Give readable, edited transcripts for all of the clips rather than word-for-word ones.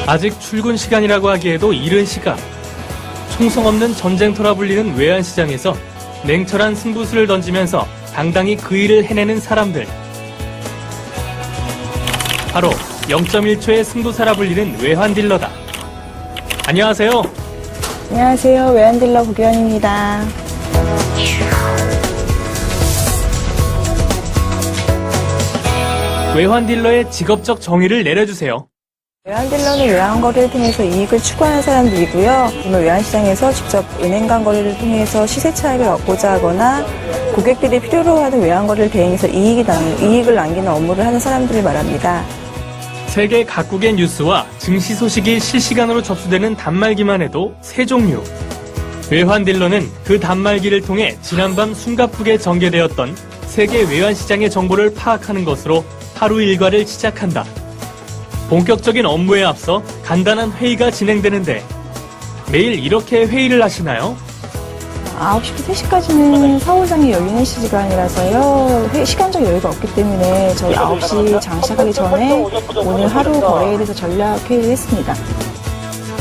아직 출근 시간이라고 하기에도 이른 시각. 총성 없는 전쟁터라 불리는 외환시장에서 냉철한 승부수를 던지면서 당당히 그 일을 해내는 사람들. 바로 0.1초의 승부사라 불리는 외환딜러다. 안녕하세요. 안녕하세요. 외환딜러 구기현입니다. 외환딜러의 직업적 정의를 내려주세요. 외환딜러는 외환거래를 통해서 이익을 추구하는 사람들이고요. 외환시장에서 직접 은행 간 거래를 통해서 시세 차익을 얻고자 하거나 고객들이 필요로 하는 외환거래를 대행해서 이익을 남기는 업무를 하는 사람들을 말합니다. 세계 각국의 뉴스와 증시 소식이 실시간으로 접수되는 단말기만 해도 세 종류. 외환딜러는 그 단말기를 통해 지난밤 숨가쁘게 전개되었던 세계 외환시장의 정보를 파악하는 것으로 하루 일과를 시작한다. 본격적인 업무에 앞서 간단한 회의가 진행되는데 매일 이렇게 회의를 하시나요? 9시부터 3시까지는 사무장이 열리는 시간이라서요. 시간적 여유가 없기 때문에 저희 9시 장 시작하기 전에 오늘 하루 거래에 대해서 전략 회의를 했습니다.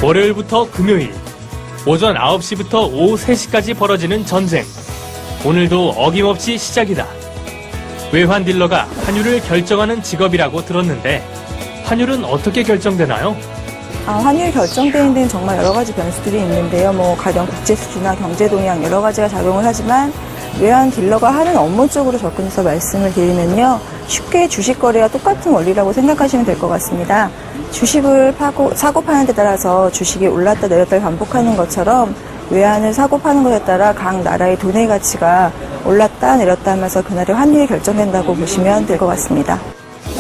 월요일부터 금요일, 오전 9시부터 오후 3시까지 벌어지는 전쟁. 오늘도 어김없이 시작이다. 외환딜러가 환율을 결정하는 직업이라고 들었는데 환율은 어떻게 결정되나요? 환율 결정되는 데는 정말 여러 가지 변수들이 있는데요. 가령 국제 수지나 경제 동향 여러 가지가 작용을 하지만 외환 딜러가 하는 업무 쪽으로 접근해서 말씀을 드리면요. 쉽게 주식 거래와 똑같은 원리라고 생각하시면 될 것 같습니다. 주식을 사고 파는 데 따라서 주식이 올랐다 내렸다를 반복하는 것처럼 외환을 사고 파는 것에 따라 각 나라의 돈의 가치가 올랐다 내렸다 하면서 그날의 환율이 결정된다고 보시면 될 것 같습니다.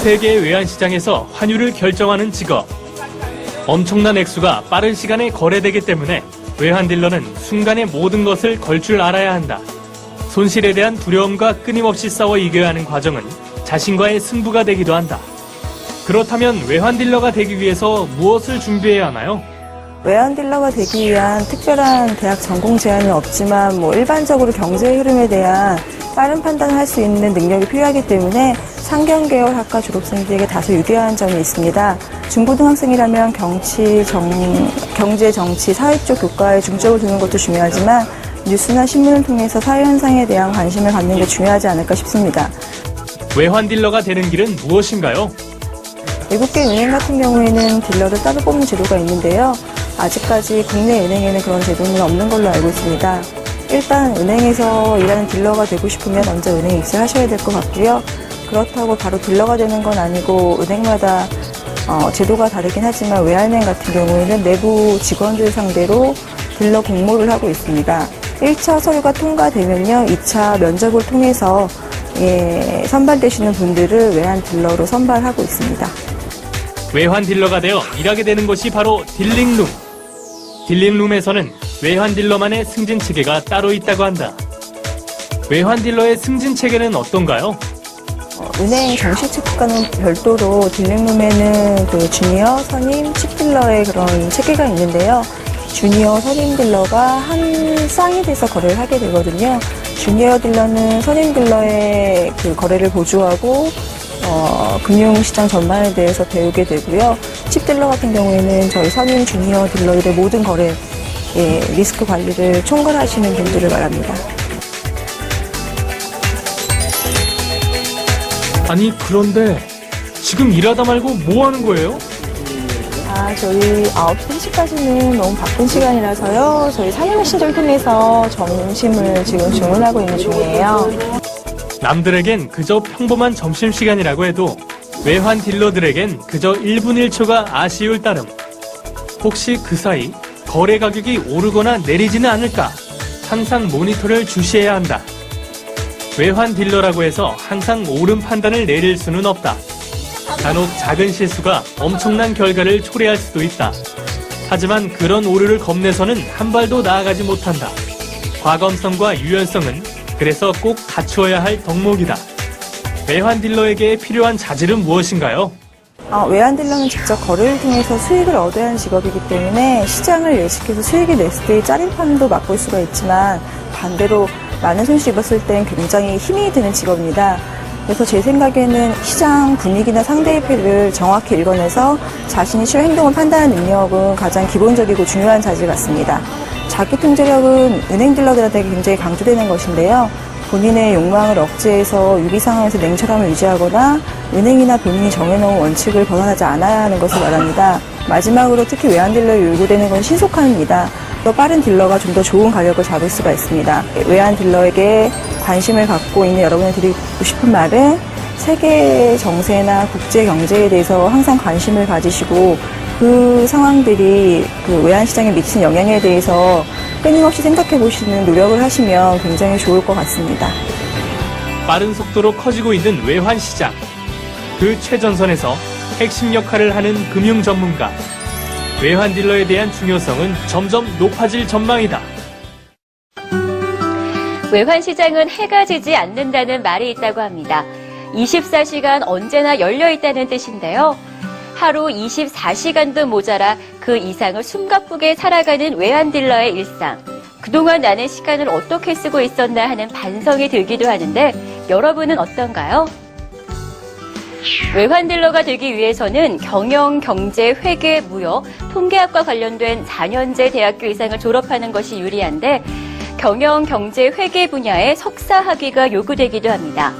세계 외환시장에서 환율을 결정하는 직업. 엄청난 액수가 빠른 시간에 거래되기 때문에 외환딜러는 순간에 모든 것을 걸 줄 알아야 한다. 손실에 대한 두려움과 끊임없이 싸워 이겨야 하는 과정은 자신과의 승부가 되기도 한다. 그렇다면 외환딜러가 되기 위해서 무엇을 준비해야 하나요? 외환딜러가 되기 위한 특별한 대학 전공 제한은 없지만 일반적으로 경제 흐름에 대한 빠른 판단을 할 수 있는 능력이 필요하기 때문에 상경계열 학과 졸업생들에게 다소 유리한 점이 있습니다. 중고등학생이라면 경제, 정치, 사회 쪽 교과에 중점을 두는 것도 중요하지만 뉴스나 신문을 통해서 사회현상에 대한 관심을 갖는 게 중요하지 않을까 싶습니다. 외환딜러가 되는 길은 무엇인가요? 외국계 은행 같은 경우에는 딜러를 따로 뽑는 제도가 있는데요. 아직까지 국내 은행에는 그런 제도는 없는 걸로 알고 있습니다. 일단 은행에서 일하는 딜러가 되고 싶으면 먼저 은행에 입사하셔야 될 것 같고요. 그렇다고 바로 딜러가 되는 건 아니고 은행마다 제도가 다르긴 하지만 외환은행 같은 경우에는 내부 직원들 상대로 딜러 공모를 하고 있습니다. 1차 서류가 통과되면요. 2차 면접을 통해서 선발되시는 분들을 외환 딜러로 선발하고 있습니다. 외환딜러가 되어 일하게 되는 곳이 바로 딜링룸. 딜링룸에서는 외환딜러만의 승진체계가 따로 있다고 한다. 외환딜러의 승진체계는 어떤가요? 은행 정식 체크과는 별도로 딜링룸에는 주니어, 선임, 칩딜러의 그런 체계가 있는데요. 주니어, 선임 딜러가 한 쌍이 돼서 거래를 하게 되거든요. 주니어 딜러는 선임 딜러의 거래를 보조하고 금융시장 전반에 대해서 배우게 되고요. 칩딜러 같은 경우에는 저희 선임 주니어 딜러들의 모든 거래 리스크 관리를 총괄하시는 분들을 말합니다. 아니 그런데 지금 일하다 말고 뭐 하는 거예요? 저희 9시 3시까지는 너무 바쁜 시간이라서요. 저희 사내메신저를 통해서 점심을 지금 주문하고 있는 중이에요. 남들에겐 그저 평범한 점심시간이라고 해도 외환 딜러들에겐 그저 1분 1초가 아쉬울 따름. 혹시 그 사이 거래 가격이 오르거나 내리지는 않을까 항상 모니터를 주시해야 한다. 외환 딜러라고 해서 항상 옳은 판단을 내릴 수는 없다. 간혹 작은 실수가 엄청난 결과를 초래할 수도 있다. 하지만 그런 오류를 겁내서는 한 발도 나아가지 못한다. 과감성과 유연성은 그래서 꼭 갖추어야 할 덕목이다. 외환 딜러에게 필요한 자질은 무엇인가요? 외환 딜러는 직접 거래를 통해서 수익을 얻어야 하는 직업이기 때문에 시장을 예측해서 수익이 냈을 때의 짜릿함도 맛볼 수가 있지만 반대로 많은 손실 입었을 땐 굉장히 힘이 드는 직업입니다. 그래서 제 생각에는 시장 분위기나 상대의 패를 정확히 읽어내서 자신이 취할 행동을 판단하는 능력은 가장 기본적이고 중요한 자질 같습니다. 자기 통제력은 은행 딜러들한테 굉장히 강조되는 것인데요. 본인의 욕망을 억제해서 위기 상황에서 냉철함을 유지하거나 은행이나 본인이 정해놓은 원칙을 벗어나지 않아야 하는 것을 말합니다. 마지막으로 특히 외환 딜러에 요구되는 건 신속함입니다. 더 빠른 딜러가 좀 더 좋은 가격을 잡을 수가 있습니다. 외환 딜러에게 관심을 갖고 있는 여러분이 드리고 싶은 말은 세계 정세나 국제 경제에 대해서 항상 관심을 가지시고 그 상황들이 그 외환 시장에 미치는 영향에 대해서 끊임없이 생각해 보시는 노력을 하시면 굉장히 좋을 것 같습니다. 빠른 속도로 커지고 있는 외환 시장. 그 최전선에서 핵심 역할을 하는 금융 전문가. 외환 딜러에 대한 중요성은 점점 높아질 전망이다. 외환 시장은 해가 지지 않는다는 말이 있다고 합니다. 24시간 언제나 열려 있다는 뜻인데요. 하루 24시간도 모자라 그 이상을 숨가쁘게 살아가는 외환 딜러의 일상. 그동안 나는 시간을 어떻게 쓰고 있었나 하는 반성이 들기도 하는데 여러분은 어떤가요? 외환 딜러가 되기 위해서는 경영, 경제, 회계, 무역, 통계학과 관련된 4년제 대학교 이상을 졸업하는 것이 유리한데 경영, 경제, 회계 분야의 석사 학위가 요구되기도 합니다.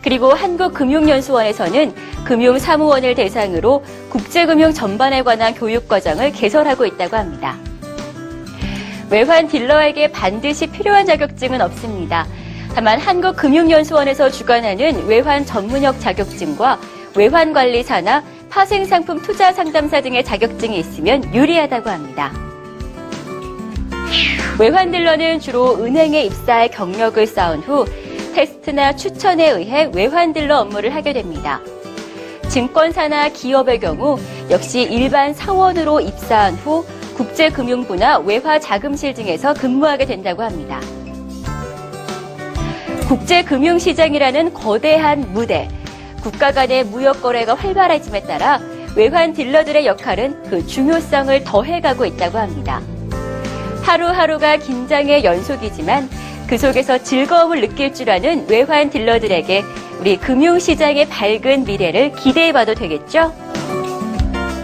그리고 한국금융연수원에서는 금융사무원을 대상으로 국제금융 전반에 관한 교육과정을 개설하고 있다고 합니다. 외환 딜러에게 반드시 필요한 자격증은 없습니다. 다만 한국금융연수원에서 주관하는 외환 전문역 자격증과 외환관리사나 파생상품 투자 상담사 등의 자격증이 있으면 유리하다고 합니다. 외환 딜러는 주로 은행에 입사해 경력을 쌓은 후 테스트나 추천에 의해 외환 딜러 업무를 하게 됩니다. 증권사나 기업의 경우 역시 일반 사원으로 입사한 후 국제금융부나 외화자금실 등에서 근무하게 된다고 합니다. 국제금융시장이라는 거대한 무대, 국가 간의 무역 거래가 활발해짐에 따라 외환 딜러들의 역할은 그 중요성을 더해가고 있다고 합니다. 하루하루가 긴장의 연속이지만 그 속에서 즐거움을 느낄 줄 아는 외환 딜러들에게 우리 금융시장의 밝은 미래를 기대해봐도 되겠죠?